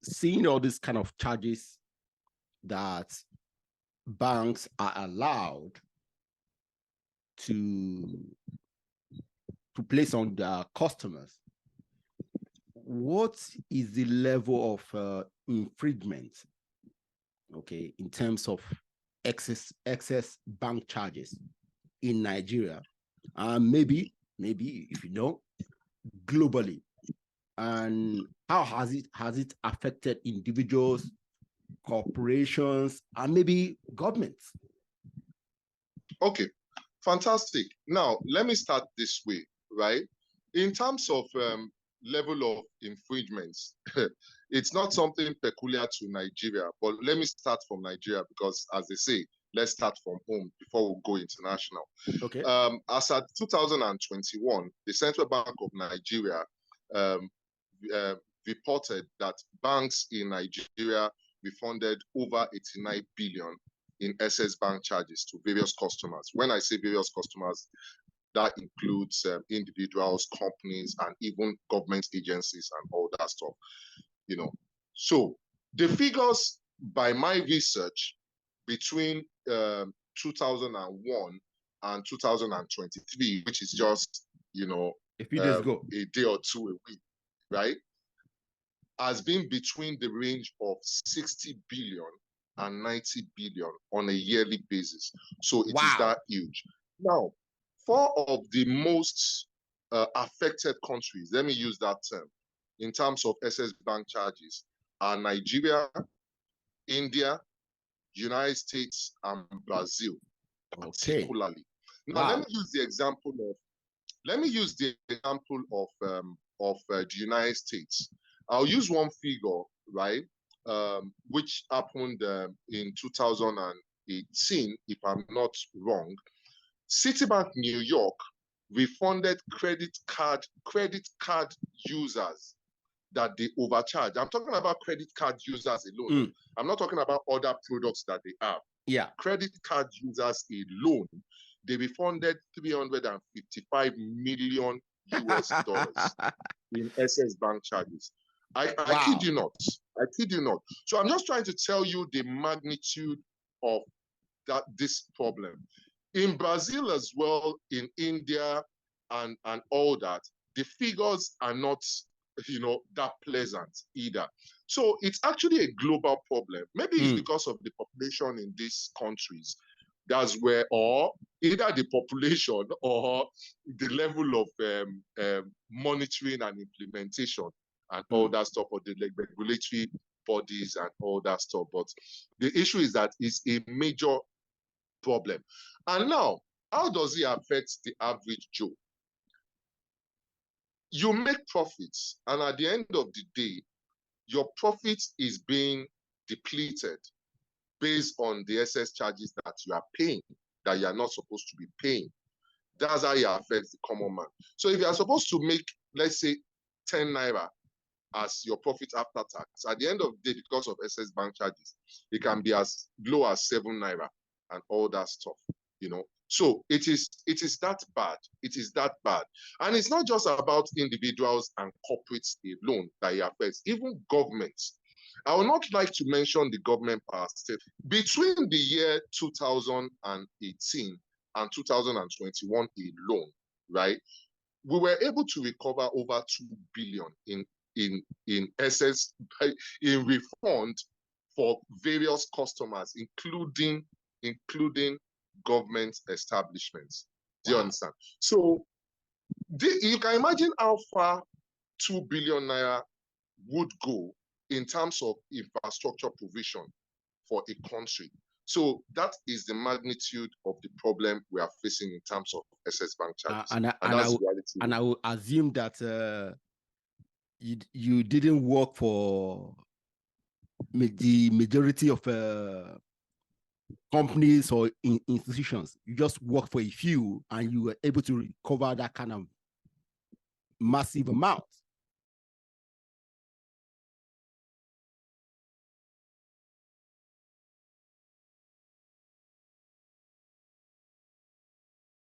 seeing all these kind of charges that banks are allowed to place on their customers, what is the level of infringement, okay, in terms of excess bank charges in Nigeria, and maybe if you know, globally, and how has it affected individuals, corporations, and maybe governments? Okay, fantastic. Now let me start this way, right? In terms of level of infringements, it's not something peculiar to Nigeria, but let me start from Nigeria because, as they say, let's start from home before we go international. Okay. As at 2021, the Central Bank of Nigeria reported that banks in Nigeria refunded over 89 billion in excess bank charges to various customers. When I say various customers, that includes individuals, companies, and even government agencies and all that stuff, you know. So the figures, by my research, between 2001 and 2023, which is just, you know, a few days ago, a day or two a week, right, has been between the range of 60 billion and 90 billion on a yearly basis. So it is that huge. Now, 4 of the most affected countries, let me use that term, in terms of excess bank charges are Nigeria, India, United States, and Brazil, particularly. Now, let me use the example of the United States. I'll use one figure, right, which happened in 2018, if I'm not wrong. Citibank New York refunded credit card users that they overcharged. I'm talking about credit card users alone. I'm not talking about other products that they have. Yeah. Credit card users alone, they refunded $355 million US in excess bank charges. I kid you not. I kid you not. So I'm just trying to tell you the magnitude of this problem. In Brazil as well, in India and all that, the figures are not, you know, that pleasant either. So it's actually a global problem. Maybe it's because of the population in these countries. That's where, or either the population or the level of monitoring and implementation and all that stuff, or the regulatory bodies and all that stuff. But the issue is that it's a major problem. And now, how does it affect the average Joe? You make profits, and at the end of the day, your profit is being depleted based on the excess charges that you are paying, that you are not supposed to be paying. That's how it affects the common man. So if you are supposed to make, let's say, 10 naira as your profit after tax, at the end of the day, because of excess bank charges, it can be as low as 7 naira and all that stuff, you know. So it is that bad. It is that bad. And it's not just about individuals and corporates alone that it affects, even governments. I would not like to mention the government per state. Between the year 2018 and 2021 alone, right, we were able to recover over 2 billion in excess, in refund for various customers, including government establishments. Do you understand? So you can imagine how far 2 billion naira would go in terms of infrastructure provision for a country. So that is the magnitude of the problem we are facing in terms of excess bank charges. And I will assume that you didn't work for the majority of companies or institutions. You just work for a few, and you were able to recover that kind of massive amount.